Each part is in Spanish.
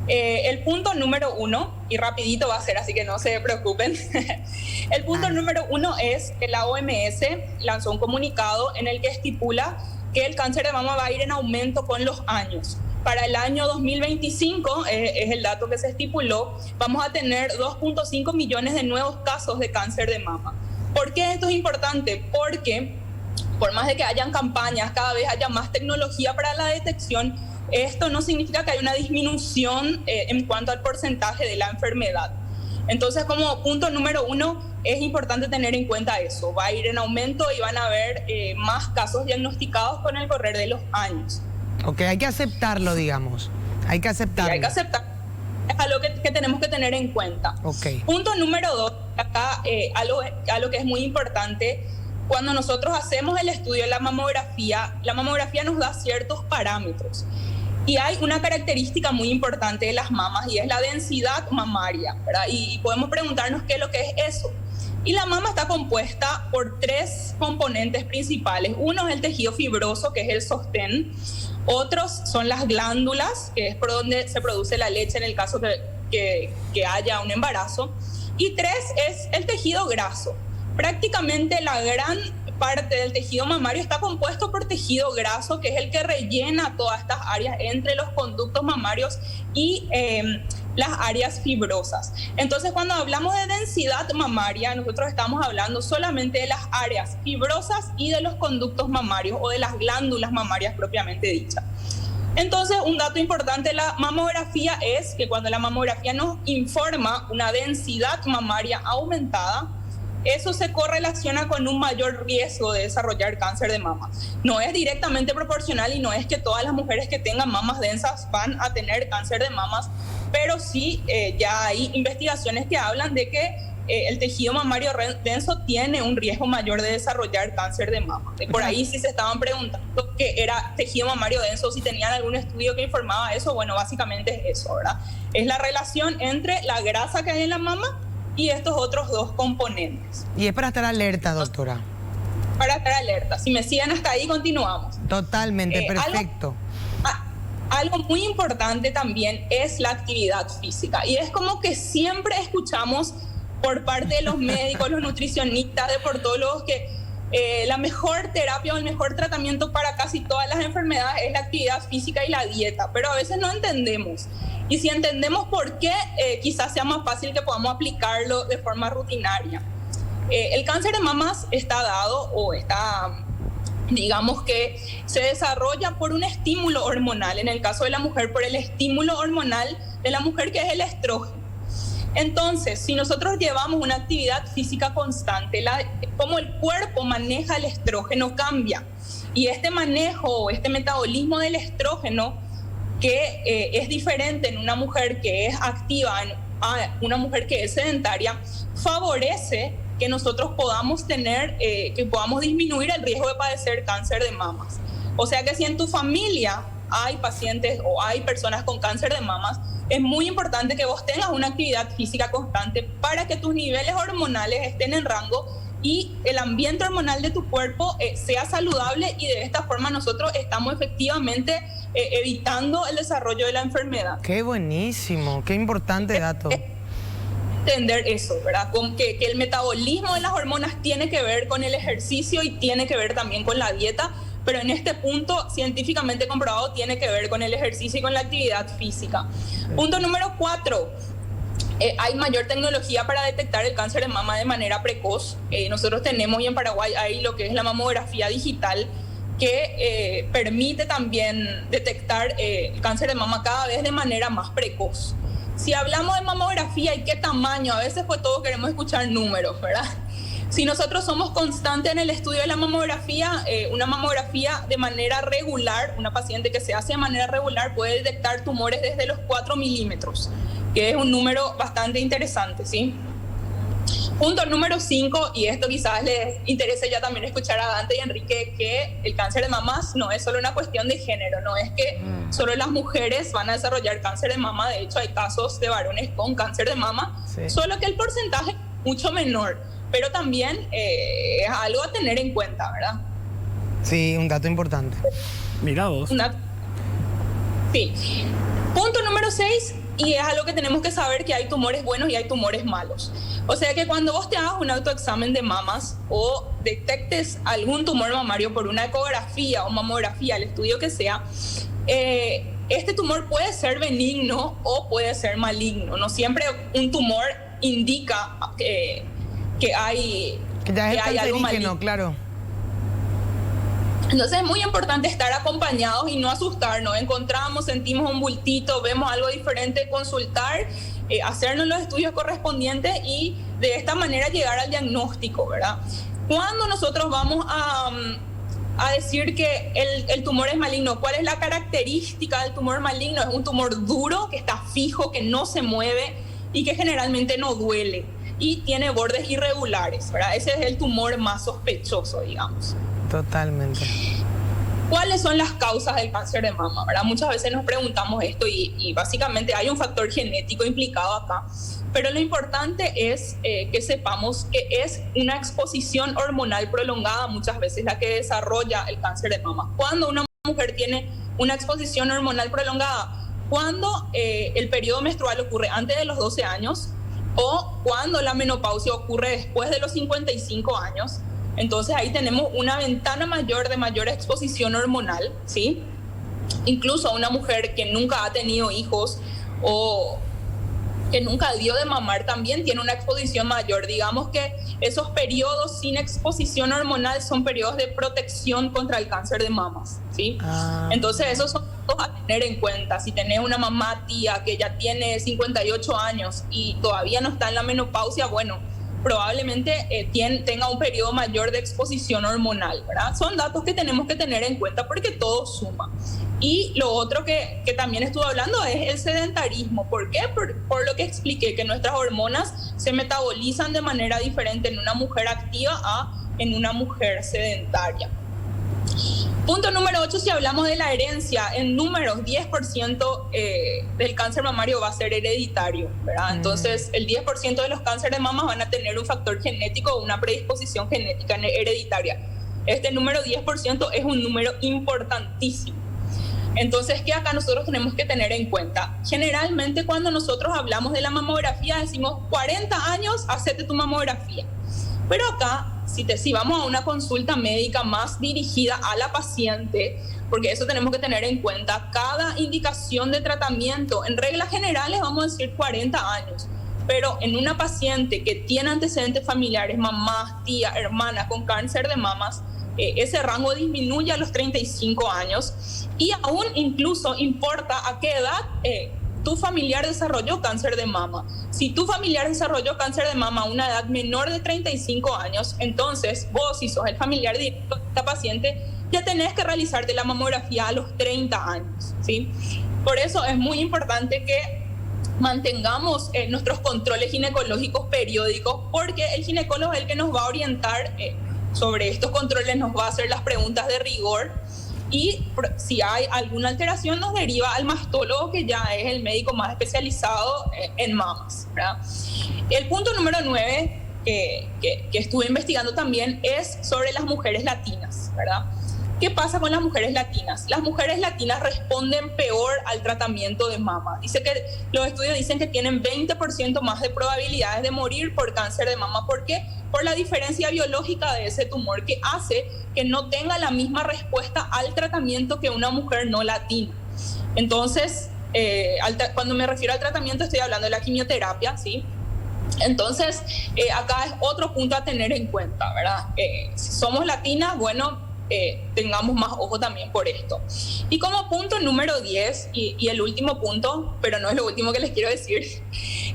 El punto número 1, y rapidito va a ser, así que no se preocupen. El punto número 1 es que la OMS lanzó un comunicado en el que estipula que el cáncer de mama va a ir en aumento con los años. Para el año 2025, es el dato que se estipuló, vamos a tener 2.5 millones de nuevos casos de cáncer de mama. ¿Por qué esto es importante? Porque por más de que hayan campañas, cada vez haya más tecnología para la detección, esto no significa que haya una disminución en cuanto al porcentaje de la enfermedad. Entonces, como punto número 1, es importante tener en cuenta eso. Va a ir en aumento y van a haber más casos diagnosticados con el correr de los años. Ok, hay que aceptarlo, digamos. Hay que aceptarlo. Sí, hay que aceptar. Es algo que tenemos que tener en cuenta. Okay. Punto número 2, acá algo que es muy importante. Cuando nosotros hacemos el estudio de la mamografía nos da ciertos parámetros. Y hay una característica muy importante de las mamas y es la densidad mamaria, ¿verdad? Y podemos preguntarnos qué es lo que es eso. Y la mama está compuesta por 3 componentes principales. Uno es el tejido fibroso, que es el sostén. Otros son las glándulas, que es por donde se produce la leche en el caso que haya un embarazo. Y 3 es el tejido graso. Prácticamente la gran parte del tejido mamario está compuesto por tejido graso, que es el que rellena todas estas áreas entre los conductos mamarios y las áreas fibrosas. Entonces, cuando hablamos de densidad mamaria, nosotros estamos hablando solamente de las áreas fibrosas y de los conductos mamarios o de las glándulas mamarias propiamente dichas. Entonces, un dato importante de la mamografía es que cuando la mamografía nos informa una densidad mamaria aumentada, eso se correlaciona con un mayor riesgo de desarrollar cáncer de mama. No es directamente proporcional y no es que todas las mujeres que tengan mamas densas van a tener cáncer de mamas, pero sí ya hay investigaciones que hablan de que el tejido mamario denso tiene un riesgo mayor de desarrollar cáncer de mama. Por ahí sí se estaban preguntando qué era tejido mamario denso, si tenían algún estudio que informaba eso. Bueno, básicamente es eso, ¿verdad? Es la relación entre la grasa que hay en la mama y estos otros 2 componentes. Y es para estar alerta, doctora. Para estar alerta. Si me siguen hasta ahí, continuamos. Totalmente, perfecto. Algo muy importante también es la actividad física. Y es como que siempre escuchamos por parte de los médicos, los nutricionistas, deportólogos, que la mejor terapia o el mejor tratamiento para casi todas las enfermedades es la actividad física y la dieta. Pero a veces no entendemos. Y si entendemos por qué, quizás sea más fácil que podamos aplicarlo de forma rutinaria. El cáncer de mamas está dado o está, digamos que se desarrolla por un estímulo hormonal. En el caso de la mujer, por el estímulo hormonal de la mujer, que es el estrógeno. Entonces, si nosotros llevamos una actividad física constante, cómo el cuerpo maneja el estrógeno cambia. Y este manejo, este metabolismo del estrógeno, que es diferente en una mujer que es activa a una mujer que es sedentaria, favorece que nosotros podamos que podamos disminuir el riesgo de padecer cáncer de mamas. O sea que si en tu familia hay pacientes o hay personas con cáncer de mamas, es muy importante que vos tengas una actividad física constante para que tus niveles hormonales estén en rango y el ambiente hormonal de tu cuerpo sea saludable, y de esta forma nosotros estamos efectivamente evitando el desarrollo de la enfermedad. Qué buenísimo, qué importante dato. Entender eso, ¿verdad? Con que el metabolismo de las hormonas tiene que ver con el ejercicio y tiene que ver también con la dieta, pero en este punto científicamente comprobado tiene que ver con el ejercicio y con la actividad física. Punto número 4. Hay mayor tecnología para detectar el cáncer de mama de manera precoz. Nosotros tenemos, y en Paraguay hay lo que es la mamografía digital, que permite también detectar el cáncer de mama cada vez de manera más precoz. Si hablamos de mamografía y qué tamaño, a veces pues todos queremos escuchar números, ¿verdad? Si nosotros somos constantes en el estudio de la mamografía, una mamografía de manera regular, una paciente que se hace de manera regular puede detectar tumores desde los 4 milímetros, que es un número bastante interesante, ¿sí? Punto número 5, y esto quizás les interese ya también escuchar a Dante y Enrique, que el cáncer de mamas no es solo una cuestión de género, no es que solo las mujeres van a desarrollar cáncer de mama. De hecho hay casos de varones con cáncer de mama, sí, solo que el porcentaje es mucho menor, pero también es algo a tener en cuenta, ¿verdad? Sí, un dato importante. Mira vos. Sí. Punto número Número 6, y es algo que tenemos que saber, que hay tumores buenos y hay tumores malos. O sea que cuando vos te hagas un autoexamen de mamas o detectes algún tumor mamario por una ecografía o mamografía, el estudio que sea, este tumor puede ser benigno o puede ser maligno. No siempre un tumor indica que hay algo maligno. Claro. Entonces es muy importante estar acompañados y no asustarnos. Encontramos, sentimos un bultito, vemos algo diferente, consultar, hacernos los estudios correspondientes y de esta manera llegar al diagnóstico, ¿verdad? Cuando nosotros vamos a decir que el tumor es maligno, ¿cuál es la característica del tumor maligno? Es un tumor duro, que está fijo, que no se mueve y que generalmente no duele y tiene bordes irregulares, ¿verdad? Ese es el tumor más sospechoso, digamos. Totalmente. ¿Cuáles son las causas del cáncer de mama? ¿Verdad? Muchas veces nos preguntamos esto y básicamente hay un factor genético implicado acá, pero lo importante es que sepamos que es una exposición hormonal prolongada muchas veces la que desarrolla el cáncer de mama. Cuando una mujer tiene una exposición hormonal prolongada, cuando el periodo menstrual ocurre antes de los 12 años o cuando la menopausia ocurre después de los 55 años, entonces ahí tenemos una ventana mayor de mayor exposición hormonal, ¿sí? Incluso una mujer que nunca ha tenido hijos o que nunca dio de mamar también tiene una exposición mayor. Digamos que esos periodos sin exposición hormonal son periodos de protección contra el cáncer de mamas, ¿sí? Entonces esos son datos a tener en cuenta. Si tenés una mamá tía que ya tiene 58 años y todavía no está en la menopausia, bueno, probablemente tenga un periodo mayor de exposición hormonal, ¿verdad? Son datos que tenemos que tener en cuenta porque todo suma. Y lo otro que también estuve hablando es el sedentarismo. ¿Por qué? Por lo que expliqué, que nuestras hormonas se metabolizan de manera diferente en una mujer activa a en una mujer sedentaria. Punto número 8, si hablamos de la herencia, en números 10% del cáncer mamario va a ser hereditario, ¿verdad? Entonces el 10% de los cánceres de mama van a tener un factor genético o una predisposición genética hereditaria. Este número 10% es un número importantísimo. Entonces, ¿qué acá nosotros tenemos que tener en cuenta? Generalmente cuando nosotros hablamos de la mamografía decimos 40 años, hacete tu mamografía. Pero acá, si vamos a una consulta médica más dirigida a la paciente, porque eso tenemos que tener en cuenta, cada indicación de tratamiento, en reglas generales vamos a decir 40 años, pero en una paciente que tiene antecedentes familiares, mamás, tía, hermana con cáncer de mamas, ese rango disminuye a los 35 años y aún incluso importa a qué edad tu familiar desarrolló cáncer de mama. Si tu familiar desarrolló cáncer de mama a una edad menor de 35 años, entonces vos, si sos el familiar directo de esta paciente, ya tenés que realizarte la mamografía a los 30 años, ¿sí? Por eso es muy importante que mantengamos nuestros controles ginecológicos periódicos, porque el ginecólogo es el que nos va a orientar sobre estos controles, nos va a hacer las preguntas de rigor y si hay alguna alteración nos deriva al mastólogo, que ya es el médico más especializado en mamas, ¿verdad? El punto número 9 que estuve investigando también es sobre las mujeres latinas, ¿verdad? ¿Qué pasa con las mujeres latinas? Las mujeres latinas responden peor al tratamiento de mama. Los estudios dicen que tienen 20% más de probabilidades de morir por cáncer de mama. ¿Por qué? Por la diferencia biológica de ese tumor, que hace que no tenga la misma respuesta al tratamiento que una mujer no latina. Entonces, cuando me refiero al tratamiento estoy hablando de la quimioterapia, ¿sí? Entonces, acá es otro punto a tener en cuenta, ¿verdad? Si somos latinas, bueno, tengamos más ojo también por esto. Y como punto número 10, y el último punto, pero no es lo último que les quiero decir,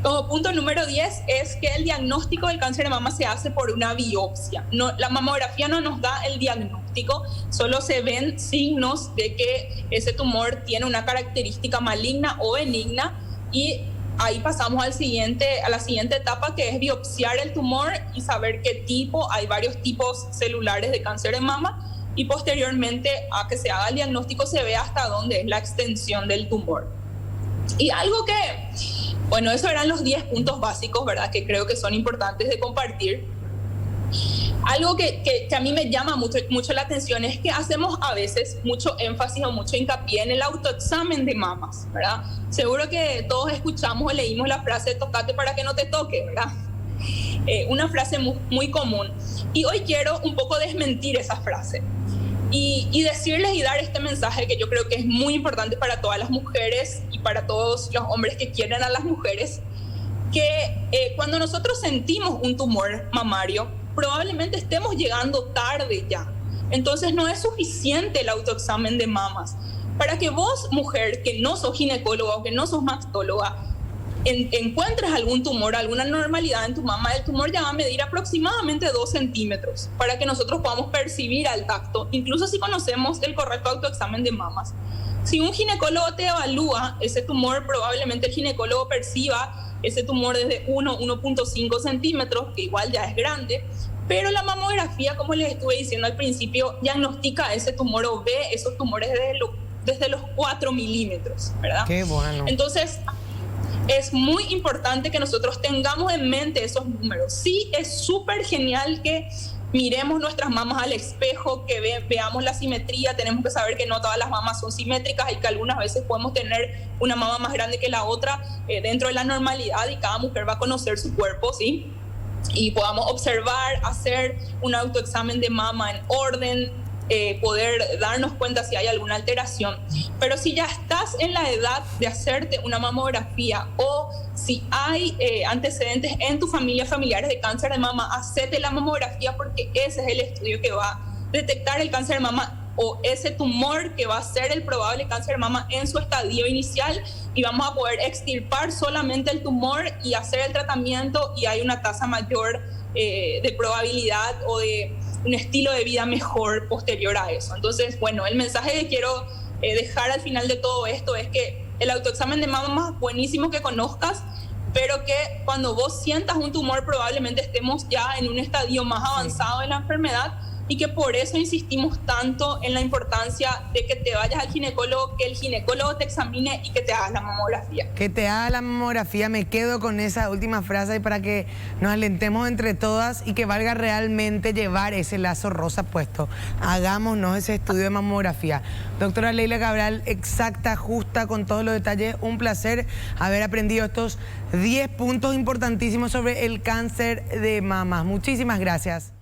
como punto número 10 es que el diagnóstico del cáncer de mama se hace por una biopsia. La mamografía no nos da el diagnóstico, solo se ven signos de que ese tumor tiene una característica maligna o benigna, y ahí pasamos a la siguiente etapa, que es biopsiar el tumor y saber qué tipo. Hay varios tipos celulares de cáncer de mama, y posteriormente a que se haga el diagnóstico se ve hasta dónde es la extensión del tumor. Y algo que, bueno, esos eran los 10 puntos básicos, ¿verdad?, que creo que son importantes de compartir. Algo que a mí me llama mucho la atención es que hacemos a veces mucho énfasis o mucho hincapié en el autoexamen de mamas, ¿verdad? Seguro que todos escuchamos o leímos la frase "tócate para que no te toque", ¿verdad? Una frase muy común. Y hoy quiero un poco desmentir esa frase y decirles y dar este mensaje que yo creo que es muy importante para todas las mujeres y para todos los hombres que quieren a las mujeres, que cuando nosotros sentimos un tumor mamario, probablemente estemos llegando tarde ya. Entonces no es suficiente el autoexamen de mamas. Para que vos, mujer, que no sos ginecóloga o que no sos mastóloga, encuentres algún tumor, alguna anormalidad en tu mama, el tumor ya va a medir aproximadamente 2 centímetros para que nosotros podamos percibir al tacto, incluso si conocemos el correcto autoexamen de mamas. Si un ginecólogo te evalúa ese tumor, probablemente el ginecólogo perciba ese tumor desde 1.5 centímetros, que igual ya es grande, pero la mamografía, como les estuve diciendo al principio, diagnostica ese tumor o ve esos tumores desde los 4 milímetros, ¿verdad? Qué bueno. Entonces, es muy importante que nosotros tengamos en mente esos números. Sí, es súper genial que miremos nuestras mamas al espejo, que veamos la simetría. Tenemos que saber que no todas las mamas son simétricas y que algunas veces podemos tener una mama más grande que la otra dentro de la normalidad, y cada mujer va a conocer su cuerpo, ¿sí? Y podamos observar, hacer un autoexamen de mama en orden, poder darnos cuenta si hay alguna alteración. Pero si ya estás en la edad de hacerte una mamografía o si hay antecedentes en tu familia, familiares de cáncer de mama, hacete la mamografía, porque ese es el estudio que va a detectar el cáncer de mama o ese tumor que va a ser el probable cáncer de mama en su estadio inicial, y vamos a poder extirpar solamente el tumor y hacer el tratamiento, y hay una tasa mayor de probabilidad o de un estilo de vida mejor posterior a eso. Entonces, bueno, el mensaje que quiero dejar al final de todo esto es que el autoexamen de mama es buenísimo que conozcas, pero que cuando vos sientas un tumor probablemente estemos ya en un estadio más avanzado de la enfermedad, y que por eso insistimos tanto en la importancia de que te vayas al ginecólogo, que el ginecólogo te examine y que te hagas la mamografía. Que te haga la mamografía, me quedo con esa última frase para que nos alentemos entre todas y que valga realmente llevar ese lazo rosa puesto. Hagámonos ese estudio de mamografía. Doctora Leila Cabral, exacta, justa, con todos los detalles. Un placer haber aprendido estos 10 puntos importantísimos sobre el cáncer de mama. Muchísimas gracias.